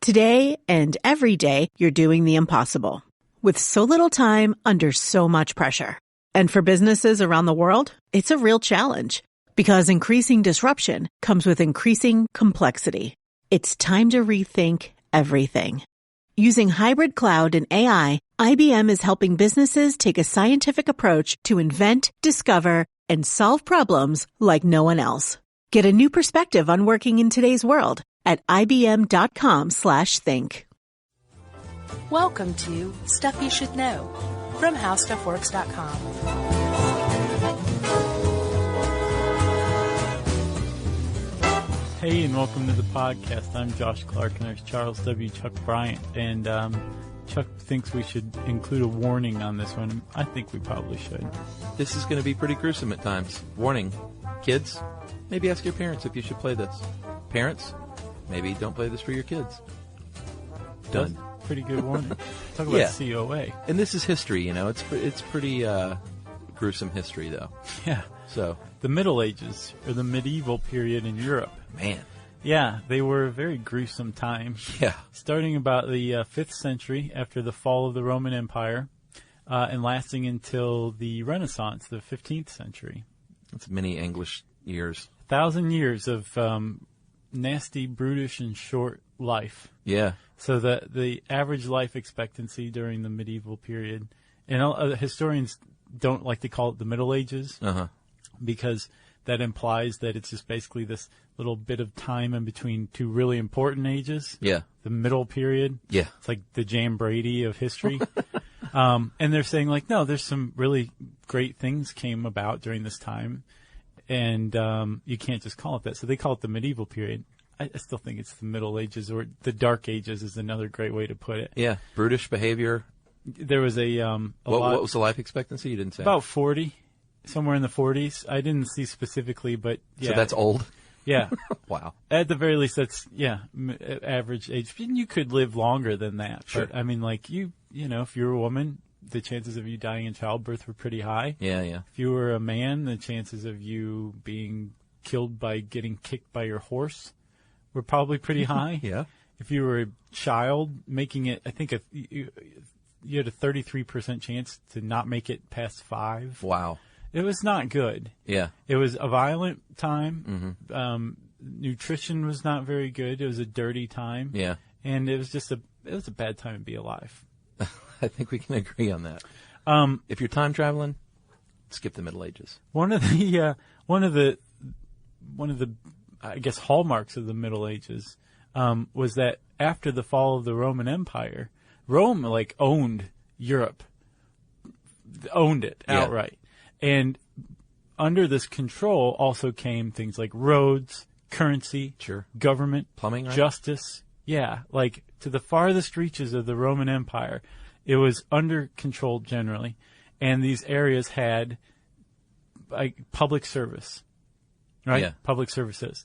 Today and every day, you're doing the impossible with so little time under so much pressure. And for businesses around the world, it's a real challenge because increasing disruption comes with increasing complexity. It's time to rethink everything. Using hybrid cloud and AI, IBM is helping businesses take a scientific approach to invent, discover, and solve problems like no one else. Get a new perspective on working in today's world at ibm.com/think. Welcome to Stuff You Should Know from HowStuffWorks.com. Hey, and welcome to the podcast. I'm Josh Clark, and there's Charles W. Chuck Bryant. And Chuck thinks we should include a warning on this one. I think we probably should. This is going to be pretty gruesome at times. Warning. Kids, maybe ask your parents if you should play this. Parents, maybe don't play this for your kids. Done. That's pretty good warning. Talk about COA. And this is history, you know. It's pretty gruesome history, though. Yeah. So the Middle Ages, or the medieval period in Europe. Man. Yeah, they were a very gruesome time. Yeah. Starting about the 5th century after the fall of the Roman Empire and lasting until the Renaissance, the 15th century. That's many English years. 1,000 years of nasty, brutish, and short life. Yeah. So that the average life expectancy during the medieval period, and historians don't like to call it the Middle Ages because that implies that it's just basically this little bit of time in between two really important ages. Yeah. The middle period. Yeah. It's like the Jan Brady of history. And they're saying, like, no, there's some really great things came about during this time. And you can't just call it that. So they call it the medieval period. I still think it's the Middle Ages, or the Dark Ages is another great way to put it. Yeah. Brutish behavior. There was what was the life expectancy? You didn't say. About 40, somewhere in the 40s. I didn't see specifically, but yeah. So that's old? Yeah. Wow. At the very least, that's, average age. You could live longer than that. Sure. But, I mean, like, you know, if you're a woman, the chances of you dying in childbirth were pretty high. Yeah, yeah. If you were a man, the chances of you being killed by getting kicked by your horse were probably pretty high. Yeah. If you were a child, making it, I think you had a 33% chance to not make it past 5. Wow. It was not good. Yeah. It was a violent time. Mm-hmm. Nutrition was not very good. It was a dirty time. Yeah. And it was just a bad time to be alive. I think we can agree on that. If you're time traveling, skip the Middle Ages. One of the I guess hallmarks of the Middle Ages was that after the fall of the Roman Empire, Rome owned Europe, owned it outright, and under this control also came things like roads, currency, government, plumbing, right? Justice. Yeah, to the farthest reaches of the Roman Empire, it was under control generally, and these areas had public service, right? Yeah. Public services.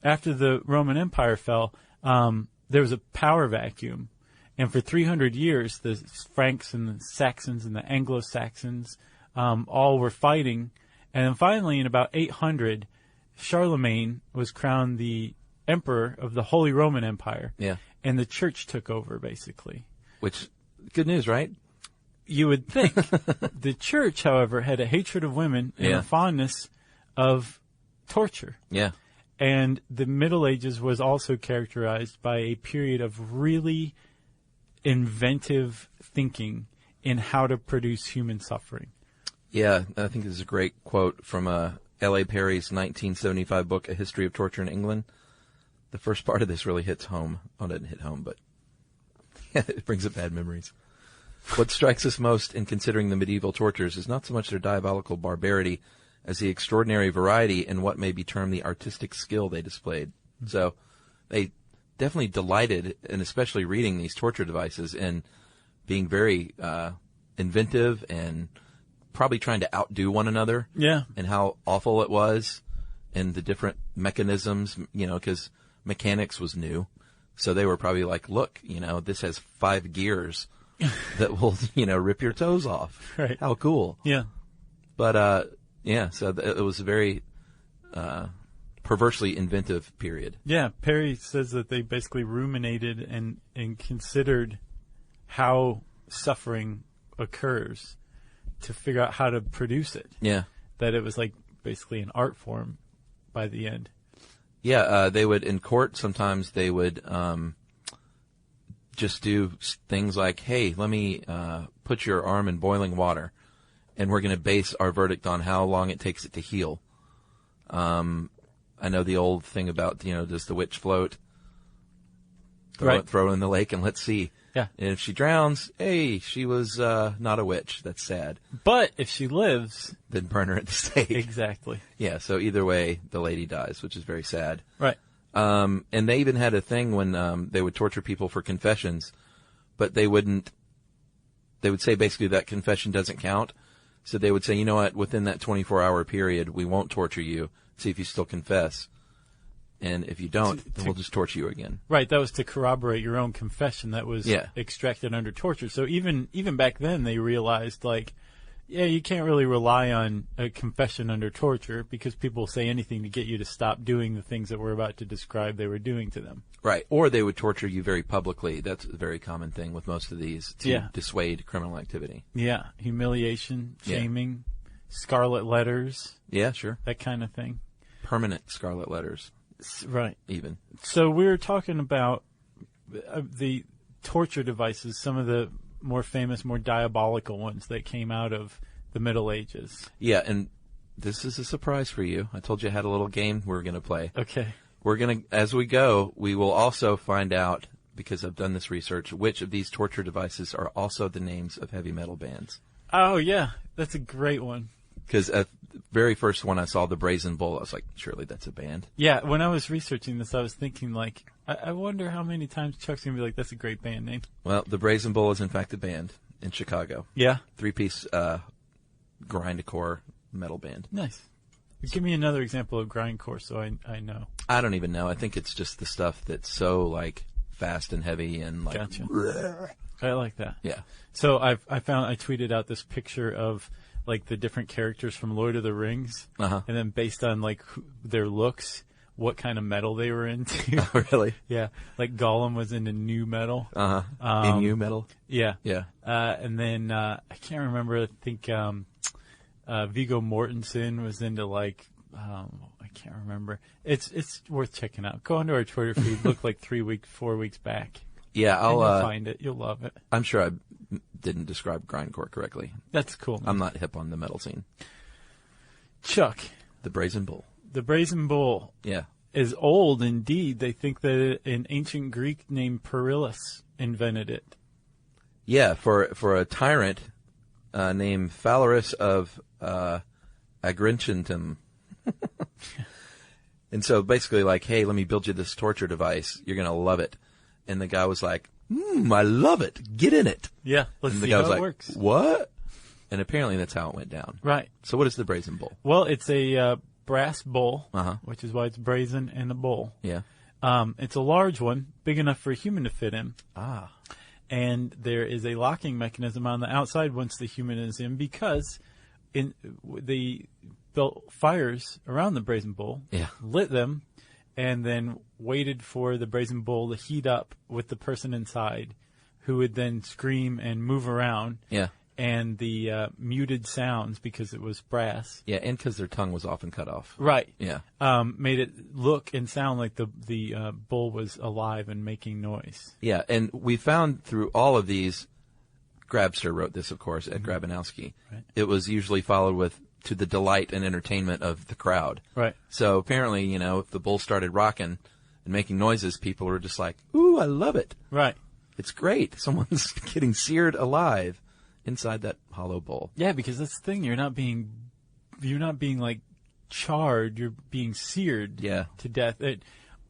After the Roman Empire fell, there was a power vacuum, and for 300 years, the Franks and the Saxons and the Anglo-Saxons all were fighting, and then finally, in about 800, Charlemagne was crowned the emperor of the Holy Roman Empire. Yeah. And the church took over, basically. Which, good news, right? You would think. The church, however, had a hatred of women and a fondness of torture. Yeah. And the Middle Ages was also characterized by a period of really inventive thinking in how to produce human suffering. Yeah, I think this is a great quote from L.A. Perry's 1975 book, A History of Torture in England. The first part of this really hits home. Oh, it didn't hit home, but it brings up bad memories. What strikes us most in considering the medieval tortures is not so much their diabolical barbarity as the extraordinary variety in what may be termed the artistic skill they displayed. Mm-hmm. So they definitely delighted, and especially reading these torture devices, in being very inventive and probably trying to outdo one another. Yeah. And how awful it was, and the different mechanisms, because mechanics was new. So they were probably like, look, this has 5 gears that will, rip your toes off. Right. How cool. Yeah. But, so it was very perversely inventive period. Yeah, Perry says that they basically ruminated and considered how suffering occurs to figure out how to produce it. Yeah. That it was like basically an art form by the end. Yeah, they would, in court, sometimes they would just do things like, hey, let me put your arm in boiling water, and we're going to base our verdict on how long it takes it to heal. I know the old thing about, does the witch float? Throw it in the lake and let's see. Yeah. And if she drowns, hey, she was not a witch. That's sad. But if she lives... Then burn her at the stake. Exactly. Yeah, so either way, the lady dies, which is very sad. Right. And they even had a thing when they would torture people for confessions, but they would say basically that confession doesn't count. So they would say, you know what, within that 24-hour period, we won't torture you, see if you still confess. And if you don't, then we'll just torture you again. Right, that was to corroborate your own confession that was extracted under torture. So even back then, they realized, like, yeah, you can't really rely on a confession under torture because people will say anything to get you to stop doing the things that we're about to describe they were doing to them. Right, or they would torture you very publicly. That's a very common thing with most of these to dissuade criminal activity. Yeah, humiliation, shaming, scarlet letters. Yeah, sure. That kind of thing. Permanent scarlet letters. Right. Even. So we were talking about the torture devices, some of the more famous, more diabolical ones that came out of the Middle Ages. Yeah, and this is a surprise for you. I told you I had a little game we're going to play. Okay. We're going to, as we go, we will also find out, because I've done this research, which of these torture devices are also the names of heavy metal bands. Oh, yeah. That's a great one. Because the very first one I saw, the Brazen Bull, I was like, surely that's a band. Yeah, when I was researching this, I was thinking, like, I wonder how many times Chuck's going to be like, that's a great band name. Well, the Brazen Bull is, in fact, a band in Chicago. Yeah. 3-piece grindcore metal band. Nice. Give me another example of grindcore so I know. I don't even know. I think it's just the stuff that's so, like, fast and heavy and, like... Gotcha. I like that. Yeah. So I tweeted out this picture of... like the different characters from Lord of the Rings, and then based on like their looks, what kind of metal they were into. Oh, really? Yeah, like Gollum was into nu metal. In metal. Yeah, yeah. And then I can't remember. I think Viggo Mortensen was into like I can't remember. It's worth checking out. Go onto our Twitter feed. Look like 4 weeks back. Yeah, I'll you'll find it. You'll love it. I'm sure I didn't describe grindcore correctly. That's cool. I'm not hip on the metal scene. Chuck. The Brazen Bull. The Brazen Bull. Yeah. Is old indeed. They think that an ancient Greek named Perillus invented it. Yeah, for a tyrant named Phalaris of Agrigentum. And so basically like, hey, let me build you this torture device. You're going to love it. And the guy was like, I love it. Get in it. Yeah, let's and the see guy how was it like, works. What? And apparently that's how it went down. Right. So what is the Brazen Bull? Well, it's a brass bull, which is why it's brazen and a bull. Yeah. It's a large one, big enough for a human to fit in. Ah. And there is a locking mechanism on the outside once the human is in, because they built fires around the Brazen Bull, lit them, and then waited for the Brazen Bull to heat up with the person inside, who would then scream and move around. Yeah. And the muted sounds, because it was brass. Yeah, and because their tongue was often cut off. Right. Yeah. Made it look and sound like the bull was alive and making noise. Yeah, and we found through all of these, Grabster wrote this, of course, Ed Grabanowski. Right. It was usually followed with, to the delight and entertainment of the crowd. Right. So apparently, if the bull started rocking and making noises, people were just like, ooh, I love it. Right. It's great. Someone's getting seared alive inside that hollow bowl. Yeah, because that's the thing. You're not being like charred. You're being seared to death.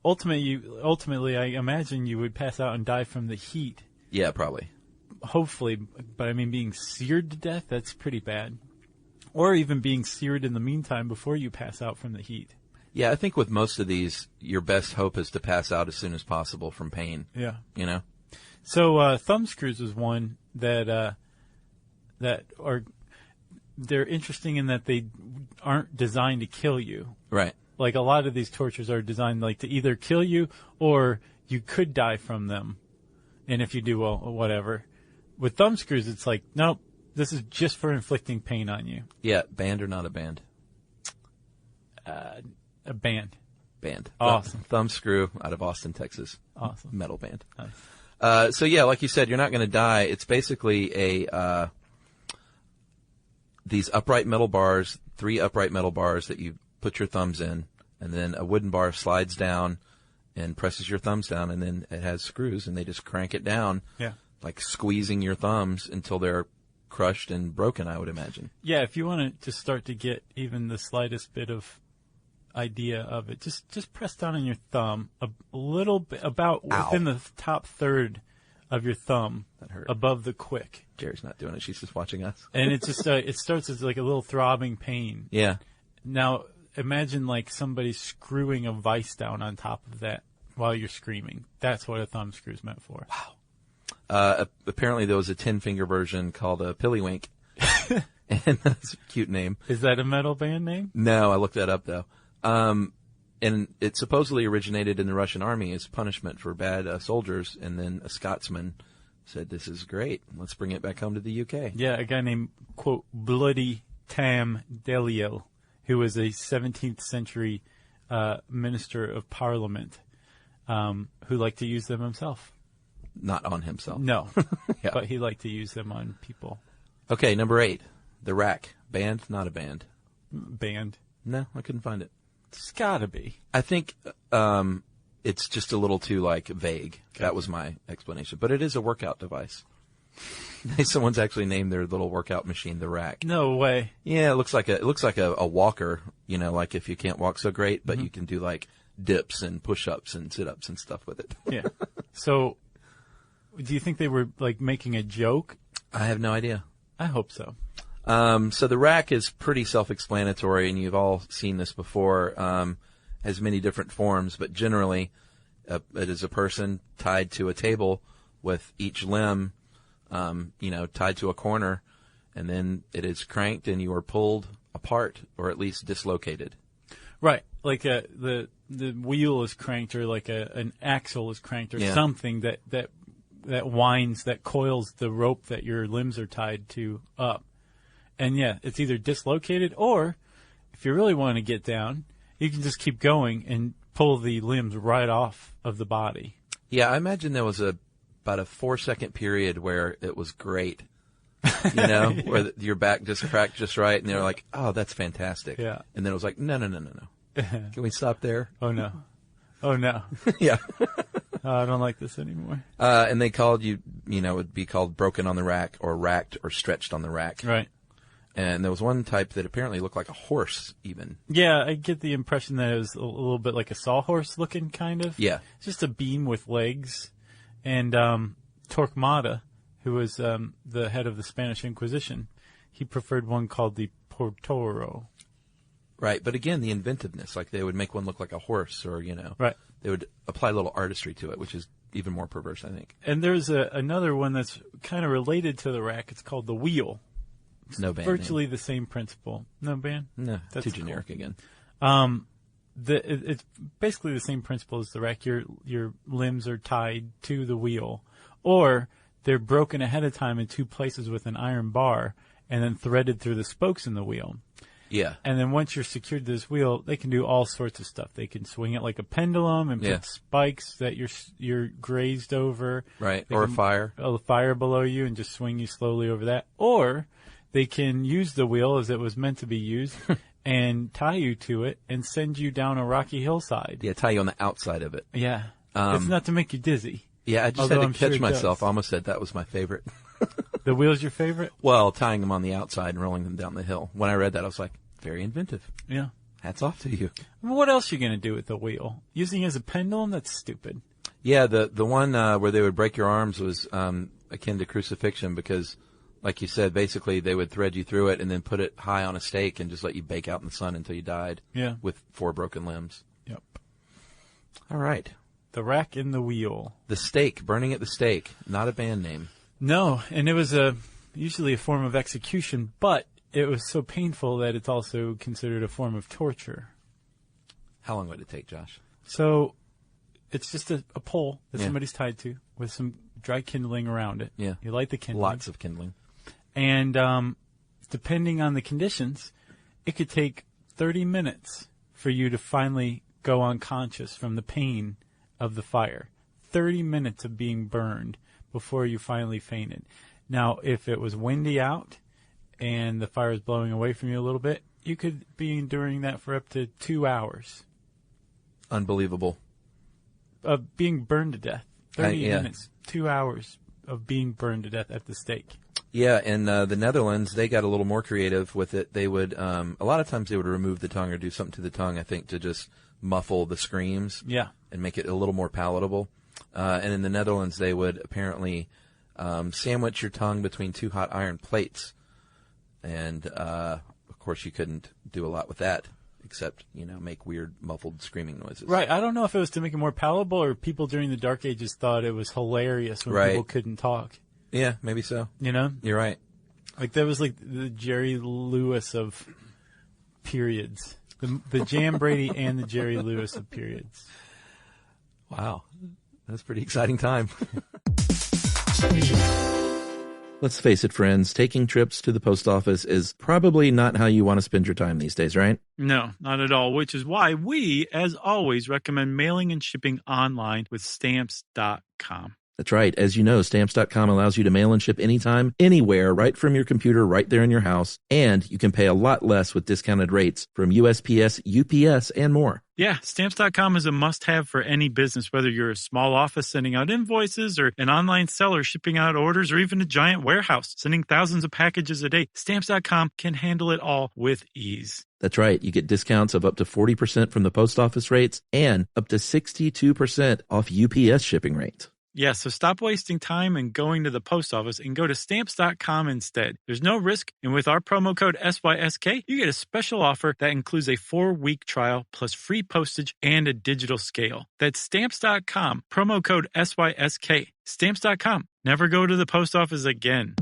Ultimately, I imagine you would pass out and die from the heat. Yeah, probably. Hopefully, but I mean, being seared to death, that's pretty bad. Or even being seared in the meantime before you pass out from the heat. Yeah, I think with most of these, your best hope is to pass out as soon as possible from pain. Yeah. So, thumb screws is one that they're interesting in that they aren't designed to kill you. Right. like a lot of these tortures are designed like to either kill you or you could die from them. And if you do, well, whatever. With thumb screws, it's like, nope, this is just for inflicting pain on you. Yeah, band or not a band? A band. Band. Awesome. Thumb Screw out of Austin, Texas. Awesome. Metal band. Nice. So yeah, like you said, you're not going to die. It's basically these upright metal bars, 3 upright metal bars that you put your thumbs in, and then a wooden bar slides down and presses your thumbs down, and then it has screws, and they just crank it down, Yeah. like squeezing your thumbs until they're crushed and broken, I would imagine. Yeah, if you want to start to get even the slightest bit of idea of it, just press down on your thumb a little bit, about within the top third of your thumb, That hurt. above the quick. Jerry's not doing it. She's just watching us. And it just it starts as like a little throbbing pain. Yeah. Now, imagine like somebody screwing a vise down on top of that while you're screaming. That's what a thumb screw's meant for. Wow. Apparently there was a 10-finger version called a Pillywink. And that's a cute name. Is that a metal band name? No, I looked that up though. And it supposedly originated in the Russian army as punishment for bad soldiers, and then a Scotsman said, "This is great. Let's bring it back home to the UK." Yeah, a guy named, quote, Bloody Tam Delisle, who was a 17th century minister of parliament, who liked to use them himself. Not on himself. No, Yeah. but he liked to use them on people. Okay, number 8, the Rack. Band, not a band. Band. No, I couldn't find it. It's gotta be. I think it's just a little too vague. Okay. That was my explanation. But it is a workout device. Someone's actually named their little workout machine the Rack. No way. Yeah, it looks like a walker. You know, like if you can't walk so great, but you can do like dips and push-ups and sit-ups and stuff with it. Yeah. So, do you think they were like making a joke? I have no idea. I hope so. So the Rack is pretty self-explanatory, and you've all seen this before. Has many different forms, but generally, it is a person tied to a table with each limb, tied to a corner, and then it is cranked, and you are pulled apart, or at least dislocated. Right. Like the wheel is cranked, or like an axle is cranked, or Yeah. something that winds, that coils the rope that your limbs are tied to up. And yeah, it's either dislocated, or if you really want to get down, you can just keep going and pull the limbs right off of the body. Yeah, I imagine there was about a 4-second period where it was great. Where your back just cracked just right, and they're like, "Oh, that's fantastic." Yeah. And then it was like, "No. Can we stop there?" Oh no. Oh no. Yeah. I don't like this anymore. And they called it would be called broken on the rack, or racked, or stretched on the rack. Right. And there was one type that apparently looked like a horse, even. Yeah, I get the impression that it was a little bit like a sawhorse looking kind of. Yeah. It's just a beam with legs. And Torquemada, who was the head of the Spanish Inquisition, he preferred one called the Portoro. Right, but again, the inventiveness, like they would make one look like a horse, or Right. they would apply a little artistry to it, which is even more perverse, I think. And there's another one that's kind of related to the rack. It's called the wheel. No band Virtually the same principle. No band? name. No, That's too generic again. It's basically the same principle as the rack. Your limbs are tied to the wheel, or they're broken ahead of time in 2 places with an iron bar, and then threaded through the spokes in the wheel. Yeah. And then once you're secured to this wheel, they can do all sorts of stuff. They can swing it like a pendulum and Yeah. put spikes that you're grazed over. Right, They or a can- fire. A fire below you and just swing you slowly over that. Or they can use the wheel as it was meant to be used and tie you to it and send you down a rocky hillside. Yeah, tie you on the outside of it. Yeah. It's not to make you dizzy. Yeah, I just Although had I'm to sure catch it myself. does. I almost said that was my favorite. The wheel's your favorite? Well, tying them on the outside and rolling them down the hill. When I read that, I was like, very inventive. Yeah. Hats off to you. What else are you going to do with the wheel? Using it as a pendulum? That's stupid. Yeah, the one where they would break your arms was akin to crucifixion, because, like you said, basically they would thread you through it and then put it high on a stake and just let you bake out in the sun until you died. Yeah. With 4 broken limbs. Yep. All right. The rack and the wheel. The stake, burning at the stake, not a band name. No, and it was usually a form of execution, but it was so painful that it's also considered a form of torture. How long would it take, Josh? So it's just a pole that Yeah. somebody's tied to with some dry kindling around it. Yeah. You light the kindling. Lots of kindling. And depending on the conditions, it could take 30 minutes for you to finally go unconscious from the pain of the fire. 30 minutes of being burned before you finally fainted. Now, if it was windy out and the fire is blowing away from you a little bit, you could be enduring that for up to 2 hours Unbelievable. of being burned to death. 30 yeah. minutes, 2 hours of being burned to death at the stake. Yeah, in the Netherlands, they got a little more creative with it. They would, a lot of times they would remove the tongue or do something to the tongue, I think, to just muffle the screams. Yeah. And make it a little more palatable. And in the Netherlands, they would apparently sandwich your tongue between two hot iron plates. And, of course, you couldn't do a lot with that except, make weird muffled screaming noises. Right. I don't know if it was to make it more palatable or people during the Dark Ages thought it was hilarious when Right. people couldn't talk. Yeah, maybe so. You're right. Like, that was like the Jerry Lewis of periods. The Jan Brady and the Jerry Lewis of periods. Wow. That's a pretty exciting time. Let's face it, friends, taking trips to the post office is probably not how you want to spend your time these days, right? No, not at all, which is why we, as always, recommend mailing and shipping online with Stamps.com. That's right. As you know, Stamps.com allows you to mail and ship anytime, anywhere, right from your computer, right there in your house. And you can pay a lot less with discounted rates from USPS, UPS, and more. Yeah, Stamps.com is a must-have for any business, whether you're a small office sending out invoices or an online seller shipping out orders or even a giant warehouse sending thousands of packages a day. Stamps.com can handle it all with ease. That's right. You get discounts of up to 40% from the post office rates and up to 62% off UPS shipping rates. Yeah, so stop wasting time and going to the post office and go to Stamps.com instead. There's no risk, and with our promo code SYSK, you get a special offer that includes a 4-week trial plus free postage and a digital scale. That's Stamps.com, promo code SYSK. Stamps.com. Never go to the post office again.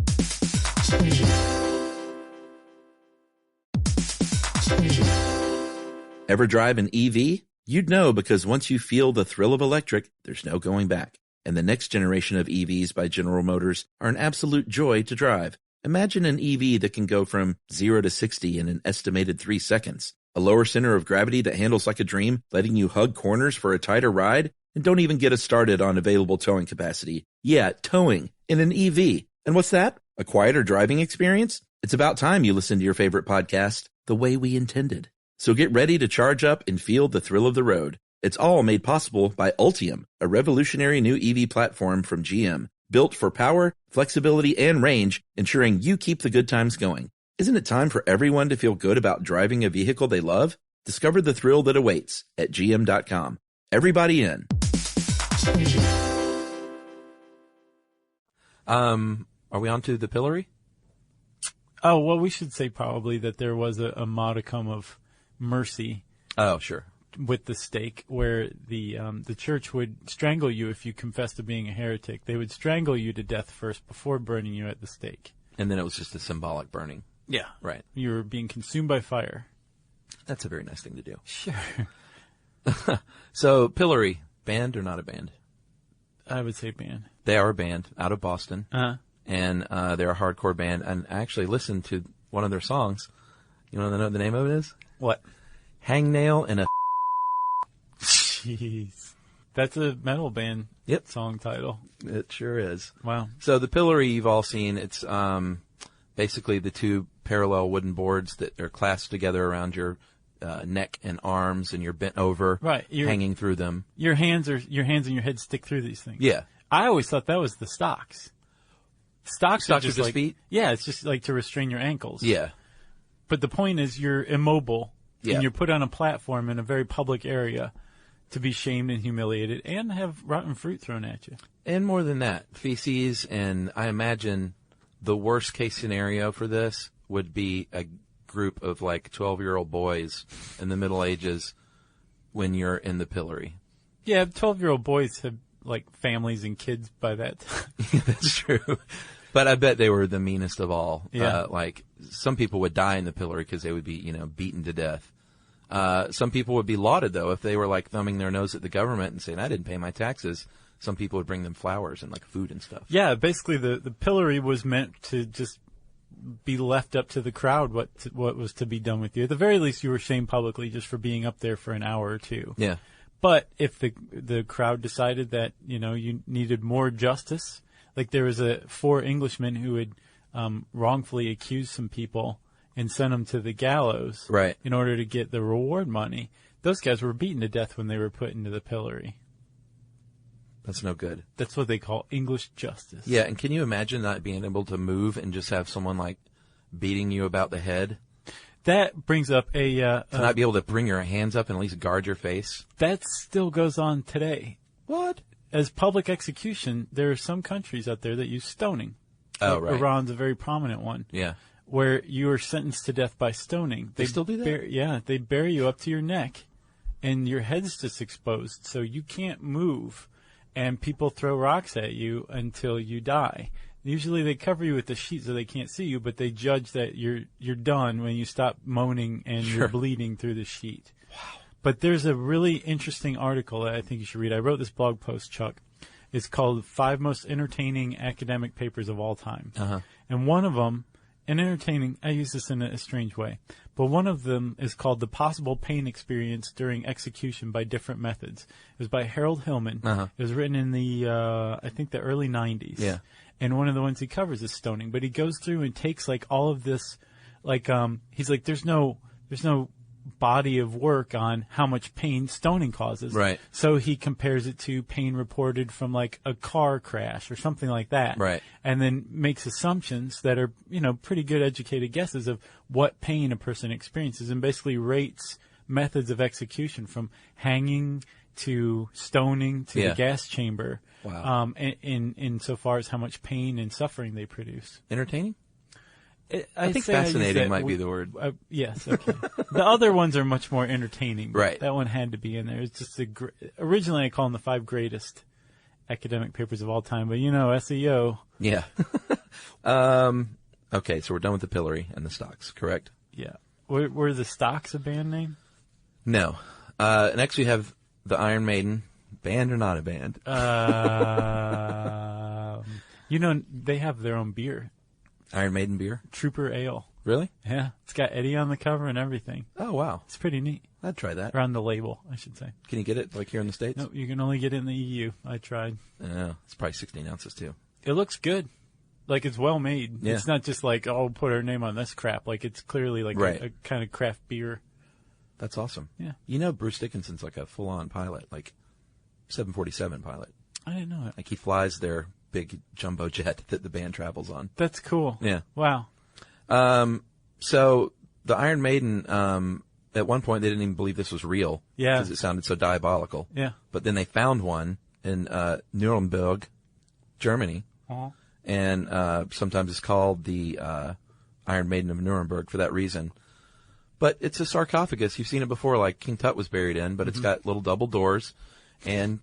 Ever drive an EV? You'd know, because once you feel the thrill of electric, there's no going back. And the next generation of EVs by General Motors are an absolute joy to drive. Imagine an EV that can go from 0 to 60 in an estimated 3 seconds. A lower center of gravity that handles like a dream, letting you hug corners for a tighter ride. And don't even get us started on available towing capacity. Yeah, towing in an EV. And what's that? A quieter driving experience? It's about time you listened to your favorite podcast the way we intended. So get ready to charge up and feel the thrill of the road. It's all made possible by Ultium, a revolutionary new EV platform from GM, built for power, flexibility, and range, ensuring you keep the good times going. Isn't it time for everyone to feel good about driving a vehicle they love? Discover the thrill that awaits at GM.com. Everybody in. Are we on to the pillory? Oh, well, we should say probably that there was a modicum of mercy. Oh, sure. With the stake, where the church would strangle you if you confessed to being a heretic. They would strangle you to death first before burning you at the stake. And then it was just a symbolic burning. Yeah. Right. You were being consumed by fire. That's a very nice thing to do. Sure. So, Pillory, band or not a band? I would say band. They are a band out of Boston. Uh-huh. And they're a hardcore band. And I actually listened to one of their songs. You want to know what the name of it is? What? Hangnail and a... Jeez. That's a metal band song title. It sure is. Wow. So the Pillory you've all seen, it's basically the two parallel wooden boards that are clasped together around your neck and arms, and you're bent over, right, hanging through them. Your hands and your head stick through these things. Yeah. I always thought that was the stocks. Stocks are just like feet? Yeah, it's just like to restrain your ankles. Yeah. But the point is you're immobile Yeah. and you're put on a platform in a very public area to be shamed and humiliated and have rotten fruit thrown at you. And more than that, feces, and I imagine the worst case scenario for this would be a group of like 12-year-old boys in the Middle Ages when you're in the pillory. Yeah, 12-year-old boys have like families and kids by that time. That's true. But I bet they were the meanest of all. Yeah. Like some people would die in the pillory because they would be, beaten to death. Some people would be lauded, though, if they were like thumbing their nose at the government and saying, I didn't pay my taxes. Some people would bring them flowers and like food and stuff. Yeah, basically the pillory was meant to just be left up to the crowd what was to be done with you. At the very least, you were shamed publicly just for being up there for an hour or two. Yeah. But if the crowd decided that, you needed more justice, like there was 4 Englishmen who had wrongfully accused some people and sent them to the gallows Right. in order to get the reward money. Those guys were beaten to death when they were put into the pillory. That's no good. That's what they call English justice. Yeah, and can you imagine not being able to move and just have someone like beating you about the head? That brings up To not be able to bring your hands up and at least guard your face? that still goes on today. What? As public execution, there are some countries out there that use stoning. Oh, right. Iran's a very prominent one. Yeah. Where you are sentenced to death by stoning. They still do that? They bury you up to your neck, and your head's just exposed, so you can't move, and people throw rocks at you until you die. Usually they cover you with the sheet so they can't see you, but they judge that you're done when you stop moaning and Sure. you're bleeding through the sheet. Wow. But there's a really interesting article that I think you should read. I wrote this blog post, Chuck. It's called 5 Most Entertaining Academic Papers of All Time. Uh-huh. And one of them, and entertaining, I use this in a strange way, but one of them is called The Possible Pain Experience During Execution by Different Methods. It was by Harold Hillman. Uh-huh. It was written in the, I think the early 90s. Yeah. And one of the ones he covers is stoning, but he goes through and takes like all of this, like, he's like, there's no body of work on how much pain stoning causes. Right. So he compares it to pain reported from like a car crash or something like that. Right. And then makes assumptions that are, pretty good educated guesses of what pain a person experiences, and basically rates methods of execution from hanging to stoning to Yeah. the gas chamber. Wow. In so far as how much pain and suffering they produce. Entertaining? I think say I use fascinating that might be the word. Yes, okay. The other ones are much more entertaining. But Right. That one had to be in there. It's just originally I call them the 5 greatest academic papers of all time, but SEO. Yeah. Okay, so we're done with the pillory and the stocks, correct? Yeah. Were the Stocks a band name? No. Next we have the Iron Maiden. Band or not a band? They have their own beer, Iron Maiden beer? Trooper Ale. Really? Yeah, it's got Eddie on the cover and everything. Oh, wow. It's pretty neat. I'd try that. Or on the label, I should say. Can you get it like here in the States? No, you can only get it in the EU. I tried. It's probably 16 ounces too. It looks good. Like, it's well made. Yeah. It's not just like, put our name on this crap. Like, it's clearly like Right. a kind of craft beer. That's awesome. Yeah. Bruce Dickinson's like a full-on pilot, like 747 pilot. I didn't know it. Like he flies their big jumbo jet that the band travels on. That's cool. Yeah. Wow. So the Iron Maiden, at one point they didn't even believe this was real. Yeah. Because it sounded so diabolical. Yeah. But then they found one in Nuremberg, Germany. Uh-huh. And sometimes it's called the Iron Maiden of Nuremberg for that reason. But it's a sarcophagus. You've seen it before, like King Tut was buried in, but it's got little double doors and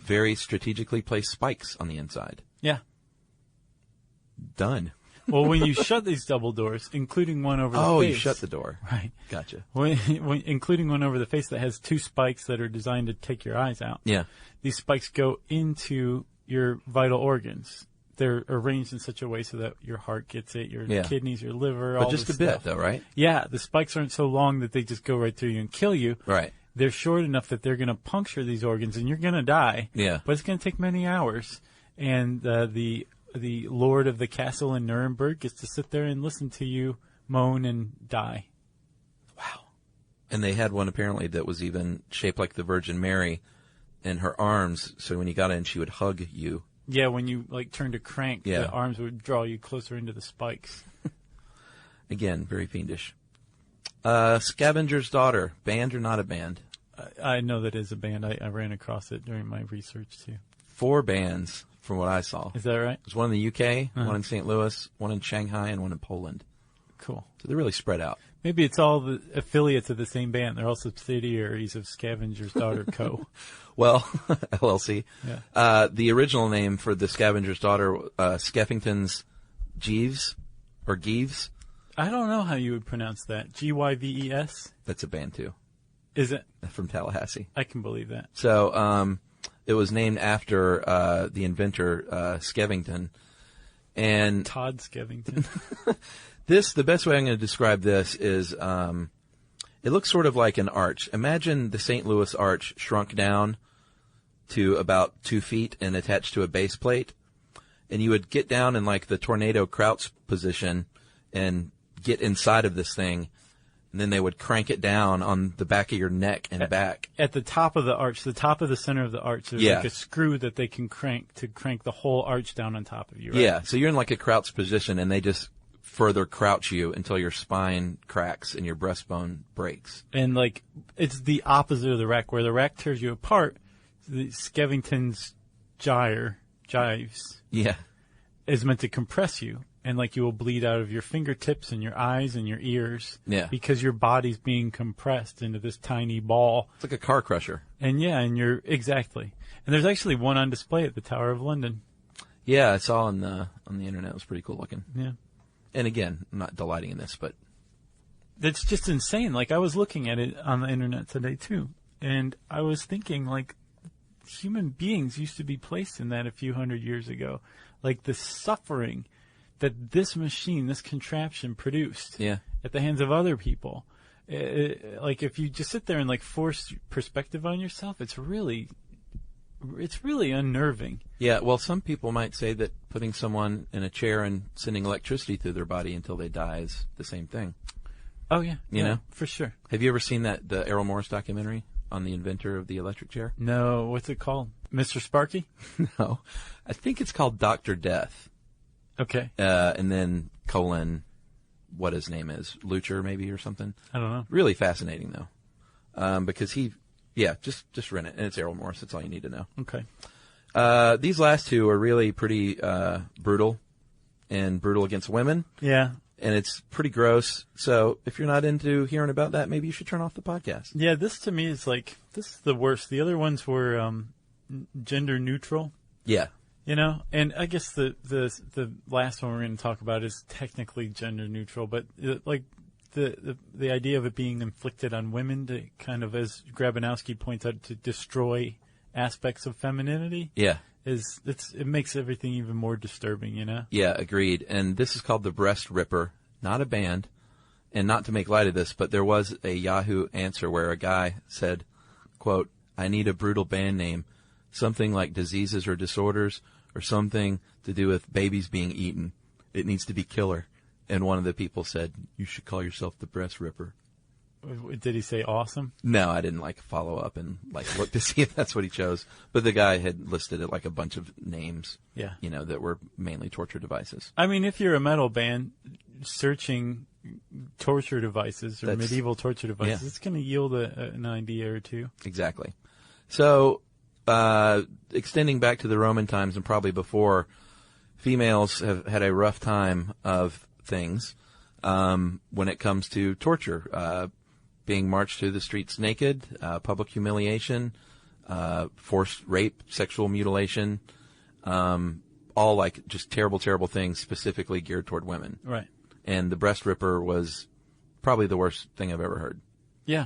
very strategically placed spikes on the inside. Yeah. Done. Well, when you shut these double doors, including one over the face. Oh, you shut the door. Right. Gotcha. Including one over the face that has 2 spikes that are designed to take your eyes out. Yeah. These spikes go into your vital organs. They're arranged in such a way so that your heart gets it, your kidneys, your liver, all But just this a bit, stuff. though, right? Yeah, the spikes aren't so long that they just go right through you and kill you. Right. They're short enough that they're going to puncture these organs and you're going to die. Yeah. But it's going to take many hours. And the lord of the castle in Nuremberg gets to sit there and listen to you moan and die. Wow. And they had one apparently that was even shaped like the Virgin Mary in her arms, so when you got in, she would hug you. Yeah, when you turned to crank, Yeah. the arms would draw you closer into the spikes. Again, very fiendish. Scavenger's Daughter, band or not a band? I know that is a band. I ran across it during my research too. 4 bands from what I saw. Is that right? There's one in the UK, one in St. Louis, one in Shanghai, and one in Poland. Cool. So they're really spread out. Maybe it's all the affiliates of the same band. They're all subsidiaries of Scavenger's Daughter Co. Well, LLC. Yeah. The original name for the Scavenger's Daughter, Skeffington's Jeeves, or Geeves. I don't know how you would pronounce that. Gyves? That's a band too. Is it? from Tallahassee. I can believe that. So it was named after the inventor Skevington. And Todd Skevington. the best way I'm going to describe this is it looks sort of like an arch. Imagine the St. Louis Arch shrunk down to about 2 feet and attached to a base plate. And you would get down in like the tornado crouch position and get inside of this thing. And then they would crank it down on the back of your neck and back. At the top of the arch, the top of the center of the arch, there's like a screw that they can crank to crank the whole arch down on top of you, right? Yeah, so you're in like a crouch position and they just further crouch you until your spine cracks and your breastbone breaks. And like, it's the opposite of the rack, where the rack tears you apart. The Skevington's gyves Yeah. is meant to compress you. And like you will bleed out of your fingertips and your eyes and your ears. Yeah. Because your body's being compressed into this tiny ball. It's like a car crusher. And exactly. And there's actually one on display at the Tower of London. Yeah, I saw on the internet. It was pretty cool looking. Yeah. And again, I'm not delighting in this, but That's just insane. Like, I was looking at it on the internet today too. And I was thinking, like, human beings used to be placed in that a few hundred years ago. Like, the suffering that this machine, this contraption produced at the hands of other people. Like, if you just sit there and like force perspective on yourself, it's really unnerving. Yeah, well, some people might say that putting someone in a chair and sending electricity through their body until they die is the same thing. Oh yeah, You know? for sure. Have you ever seen the Errol Morris documentary on the inventor of the electric chair? No, what's it called? Mr. Sparky? No, I think it's called Dr. Death. Okay. And then what his name is, Lucher maybe or something. I don't know. Really fascinating though, because just rent it, and it's Errol Morris. That's all you need to know. Okay. These last two are really pretty brutal against women. Yeah. And it's pretty gross. So if you're not into hearing about that, maybe you should turn off the podcast. Yeah, this to me is like, this is the worst. The other ones were gender neutral. Yeah. You know, and I guess the last one we're going to talk about is technically gender neutral, but like the idea of it being inflicted on women to kind of, as Grabanowski points out, to destroy aspects of femininity. Yeah. It makes everything even more disturbing, you know? Yeah, agreed. And this is called the Breast Ripper, not a band. And not to make light of this, but there was a Yahoo answer where a guy said, quote, "I need a brutal band name, something like diseases or disorders, or something to do with babies being eaten. It needs to be killer." And one of the people said, "You should call yourself the Breast Ripper." Did he say awesome? No, I didn't follow up and look to see if that's what he chose. But the guy had listed it like a bunch of names. Yeah. You know, that were mainly torture devices. I mean, if you're a metal band searching torture devices or medieval torture devices, it's going to yield an idea or two. Exactly. So, extending back to the Roman times and probably before, females have had a rough time of things when it comes to torture. Being marched through the streets naked, public humiliation, forced rape, sexual mutilation, all like just terrible, terrible things specifically geared toward women. Right. And the Breast Ripper was probably the worst thing I've ever heard. Yeah.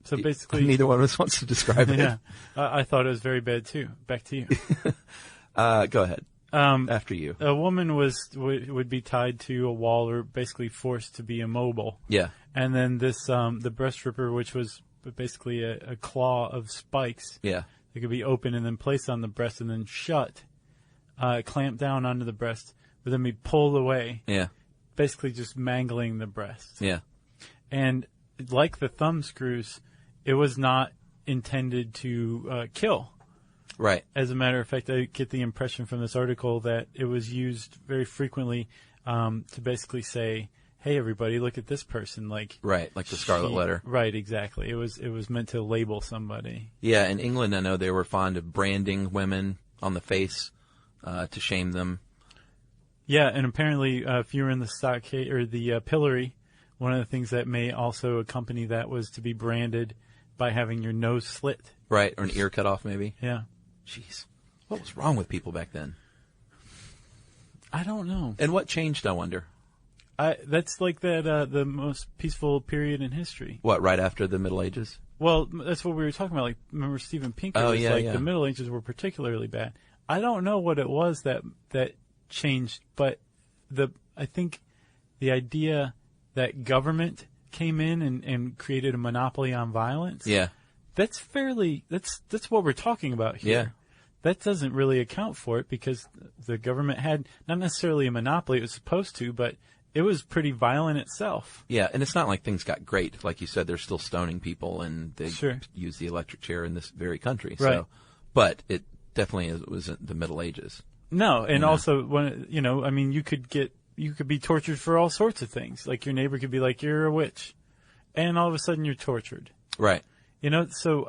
So basically, neither one of us wants to describe it. Yeah. I thought it was very bad too. Back to you. Go ahead. After you. A woman would be tied to a wall or basically forced to be immobile. Yeah. And then this, the Breast Ripper, which was basically a claw of spikes. Yeah. That could be open and then placed on the breast and then shut, clamped down onto the breast, but then be pulled away. Yeah. Basically just mangling the breast. Yeah. And like the thumb screws, it was not intended to kill. Right. As a matter of fact, I get the impression from this article that it was used very frequently to basically say, "Hey, everybody, look at this person!" Like right, like the Scarlet Letter. Right, exactly. It was meant to label somebody. Yeah, in England, I know they were fond of branding women on the face to shame them. Yeah, and apparently, if you were in the stockade or the pillory, one of the things that may also accompany that was to be branded by having your nose slit. Right, or an ear cut off, maybe. Yeah. Jeez, what was wrong with people back then? I don't know. And what changed, I wonder? That's like that the most peaceful period in history. What, right after the Middle Ages? Well, that's what we were talking about. Like, remember Steven Pinker? Oh, was yeah, like yeah. the Middle Ages were particularly bad. I don't know what it was that changed, but I think the idea that government came in and created a monopoly on violence. Yeah. That's what we're talking about here. Yeah. That doesn't really account for it because the government had not necessarily a monopoly. It was supposed to, but it was pretty violent itself. Yeah, and it's not like things got great. Like you said, they're still stoning people, and they Sure. use the electric chair in this very country. Right. So, but it definitely wasn't the Middle Ages. No, and Yeah. also when you could be tortured for all sorts of things. Like your neighbor could be like, "You're a witch," and all of a sudden you're tortured. Right. So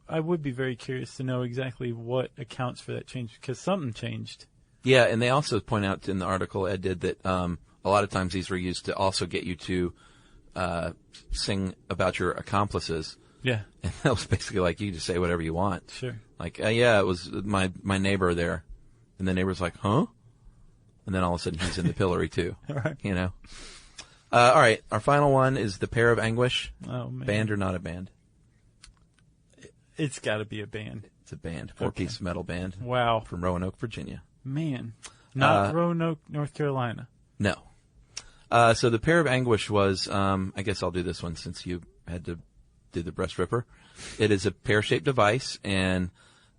I would be very curious to know exactly what accounts for that change because something changed. Yeah, and they also point out in the article Ed did that a lot of times these were used to also get you to sing about your accomplices. Yeah, And that was basically like you just say whatever you want. sure. Like, yeah, it was my neighbor there. And the neighbor's like, huh? And then all of a sudden he's in the pillory too. Right. You know? All right. Our final one is The Pair of Anguish. Oh man, Band or not a band? it's got to be a band. It's a band. Four-piece metal band Wow, from Roanoke, Virginia. man, not Roanoke, North Carolina. No. So The Pair of Anguish was, I guess I'll do this one since you had to do the breast ripper. It is a pear-shaped device, and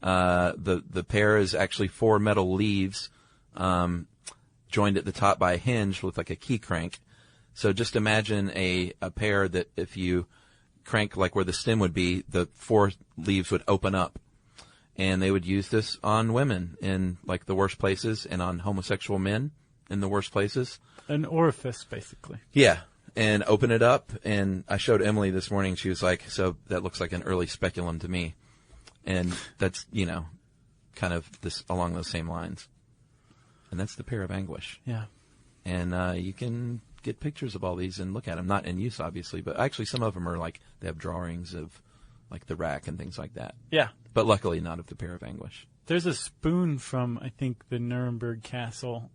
the pair is actually 4 metal leaves joined at the top by a hinge with like a key crank. So just imagine a pair that if you crank like where the stem would be, the 4 leaves would open up. And they would use this on women in like the worst places and on homosexual men in the worst places. An orifice, basically. Yeah. And open it up. And I showed Emily this morning. She was like, so that looks like an early speculum to me. And that's, kind of this along those same lines. And that's The Pair of Anguish. Yeah. And you can get pictures of all these and look at them. Not in use, obviously, but actually some of them are like, they have drawings of like the rack and things like that. Yeah. But luckily not of The Pair of Anguish. There's a spoon from, I think, the Nuremberg Castle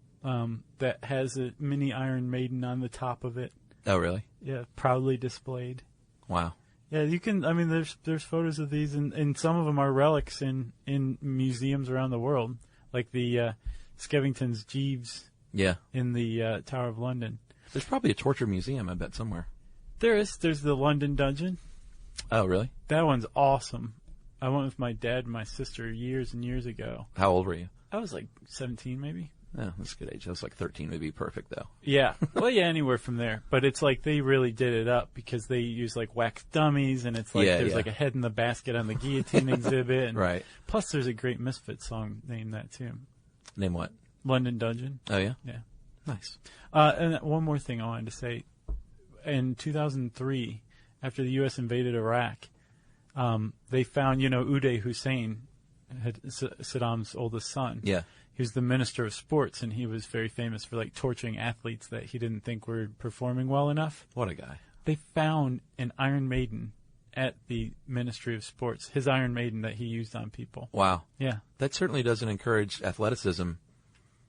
that has a mini Iron Maiden on the top of it. Oh, really? Yeah, proudly displayed. Wow. Yeah, you can. I mean, there's photos of these, and some of them are relics in museums around the world, like the Skevington's Jeeves Yeah. in the Tower of London. There's probably a torture museum, I bet, somewhere. There's the London Dungeon. Oh, really? That one's awesome. I went with my dad and my sister years and years ago. How old were you? I was like 17, maybe. Oh, that's a good age. I was like 13 would be perfect, though. Yeah. Well, yeah, anywhere from there. But it's like they really did it up because they use like wax dummies, and it's like there's like a head in the basket on the guillotine exhibit. And Right. Plus, there's a great Misfits song named that too. Name what? London Dungeon. Oh, yeah? Yeah. Nice. And one more thing I wanted to say. In 2003, after the U.S. invaded Iraq, they found, Uday Hussein, Saddam's oldest son. Yeah. He was the minister of sports, and he was very famous for like torturing athletes that he didn't think were performing well enough. What a guy. They found an Iron Maiden at the Ministry of Sports, his Iron Maiden that he used on people. Wow. Yeah. That certainly doesn't encourage athleticism,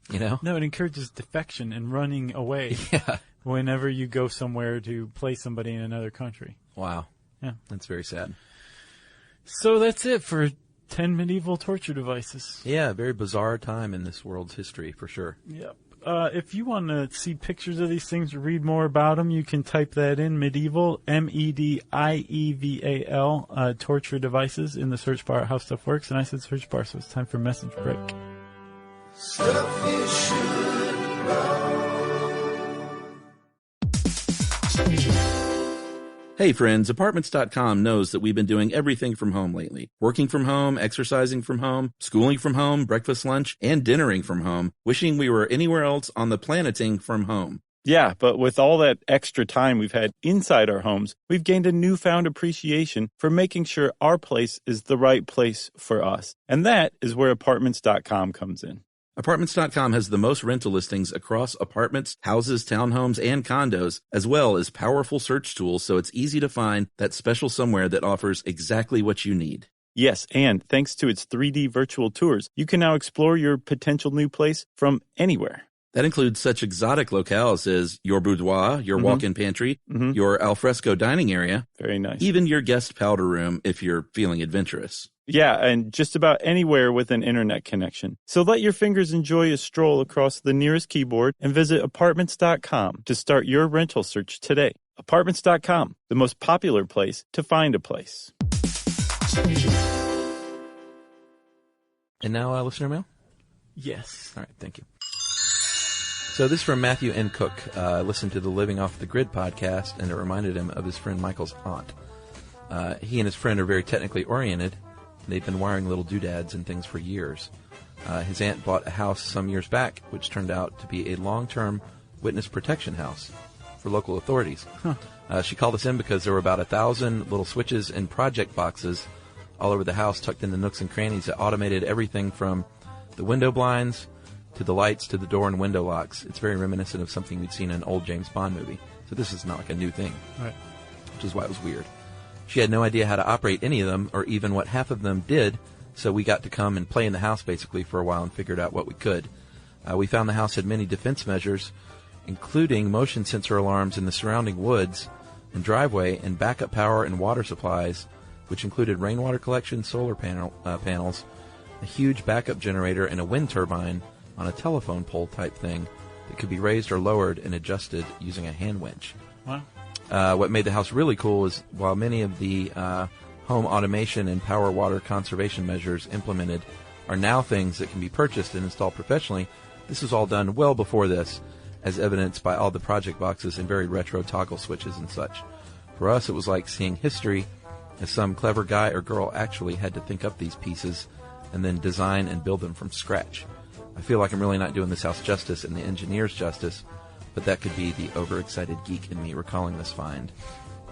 you know? No, it encourages defection and running away Yeah. whenever you go somewhere to play somebody in another country. Wow. Yeah. That's very sad. So that's it for 10 medieval torture devices. Yeah, very bizarre time in this world's history, for sure. Yep. If you want to see pictures of these things or read more about them, you can type that in, medieval, MEDIEVAL, torture devices in the search bar at How Stuff Works. And I said search bar, so it's time for message break. Stuff you should know. Hey friends, Apartments.com knows that we've been doing everything from home lately. Working from home, exercising from home, schooling from home, breakfast, lunch, and dinnering from home, wishing we were anywhere else on the planeting from home. Yeah, but with all that extra time we've had inside our homes, we've gained a newfound appreciation for making sure our place is the right place for us. And that is where Apartments.com comes in. Apartments.com has the most rental listings across apartments, houses, townhomes, and condos, as well as powerful search tools so it's easy to find that special somewhere that offers exactly what you need. Yes, and thanks to its 3D virtual tours, you can now explore your potential new place from anywhere. That includes such exotic locales as your boudoir, your walk-in pantry, your alfresco dining area. Very nice. Even your guest powder room if you're feeling adventurous. Yeah, and just about anywhere with an internet connection. So let your fingers enjoy a stroll across the nearest keyboard and visit Apartments.com to start your rental search today. Apartments.com, the most popular place to find a place. And now listener mail? Yes. All right, thank you. So this is from Matthew N. Cook. Listened to the Living Off the Grid podcast, and it reminded him of his friend Michael's aunt. He and his friend are very technically oriented. They've been wiring little doodads and things for years. His aunt bought a house some years back, which turned out to be a long-term witness protection house for local authorities. She called us in because there were about 1,000 little switches and project boxes all over the house, tucked into nooks and crannies that automated everything from the window blinds to the lights to the door and window locks. It's very reminiscent of something we'd seen in an old James Bond movie. So this is not like a new thing, Right. which is why it was weird. She had no idea how to operate any of them or even what half of them did, so we got to come and play in the house basically for a while and figured out what we could. We found the house had many defense measures, including motion sensor alarms in the surrounding woods and driveway and backup power and water supplies, which included rainwater collection, solar panels, a huge backup generator, and a wind turbine on a telephone pole type thing that could be raised or lowered and adjusted using a hand winch. Wow. What made the house really cool is while many of the home automation and power water conservation measures implemented are now things that can be purchased and installed professionally, this was all done well before this, as evidenced by all the project boxes and very retro toggle switches and such. For us, it was like seeing history, as some clever guy or girl actually had to think up these pieces and then design and build them from scratch. I feel like I'm really not doing this house justice and the engineers justice, but that could be the overexcited geek in me recalling this find.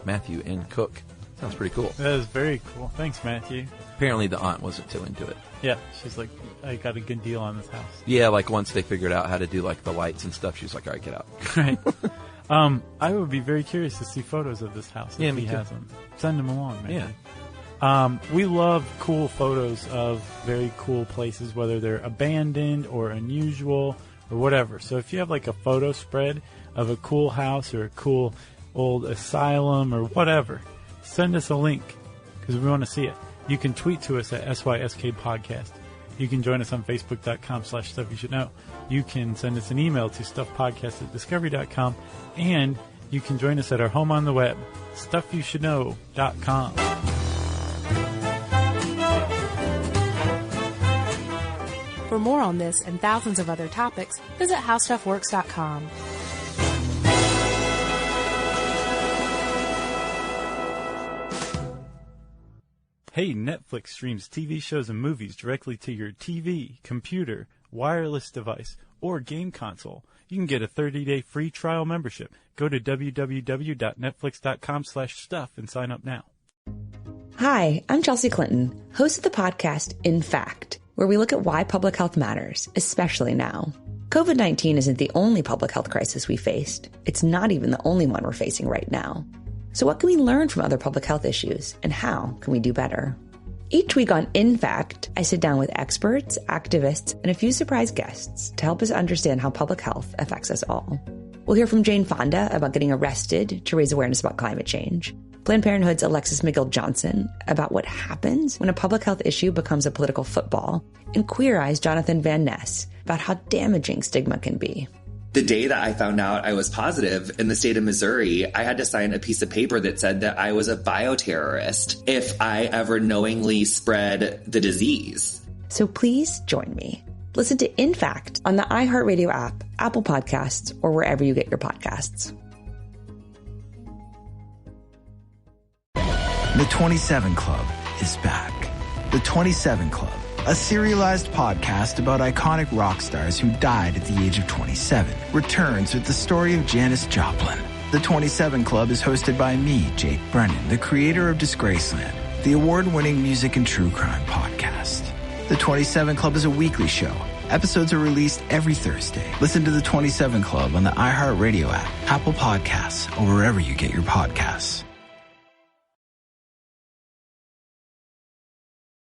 Matthew N. Cook. Sounds pretty cool. That is very cool. Thanks, Matthew. Apparently the aunt wasn't too into it. Yeah, she's like, I got a good deal on this house. Yeah, like once they figured out how to do like the lights and stuff, she was like, all right, get out. Right. I would be very curious to see photos of this house if he has them. Send them along, maybe. Yeah. We love cool photos of very cool places, whether they're abandoned or unusual or whatever. So if you have like a photo spread of a cool house or a cool old asylum or whatever, send us a link because we want to see it. You can tweet to us at SYSK Podcast. You can join us on Facebook.com/Stuff You Should Know. You can send us an email to StuffPodcast@Discovery.com. And you can join us at our home on the web, StuffYouShouldKnow.com. For more on this and thousands of other topics, visit HowStuffWorks.com. Hey, Netflix streams TV shows and movies directly to your TV, computer, wireless device, or game console. You can get a 30-day free trial membership. Go to www.netflix.com/stuff and sign up now. Hi, I'm Chelsea Clinton, host of the podcast In Fact, where we look at why public health matters, especially now. COVID-19 isn't the only public health crisis we faced. It's not even the only one we're facing right now. So what can we learn from other public health issues, and how can we do better? Each week on In Fact, I sit down with experts, activists, and a few surprise guests to help us understand how public health affects us all. We'll hear from Jane Fonda about getting arrested to raise awareness about climate change, Planned Parenthood's Alexis McGill-Johnson about what happens when a public health issue becomes a political football, and Queer Eye's Jonathan Van Ness about how damaging stigma can be. The day that I found out I was positive in the state of Missouri, I had to sign a piece of paper that said that I was a bioterrorist if I ever knowingly spread the disease. So please join me. Listen to In Fact on the iHeartRadio app, Apple Podcasts, or wherever you get your podcasts. The 27 Club is back. The 27 Club, a serialized podcast about iconic rock stars who died at the age of 27, returns with the story of Janis Joplin. The 27 Club is hosted by me, Jake Brennan, the creator of Disgraceland, the award-winning music and true crime podcast. The 27 Club is a weekly show. Episodes are released every Thursday. Listen to The 27 Club on the iHeartRadio app, Apple Podcasts, or wherever you get your podcasts.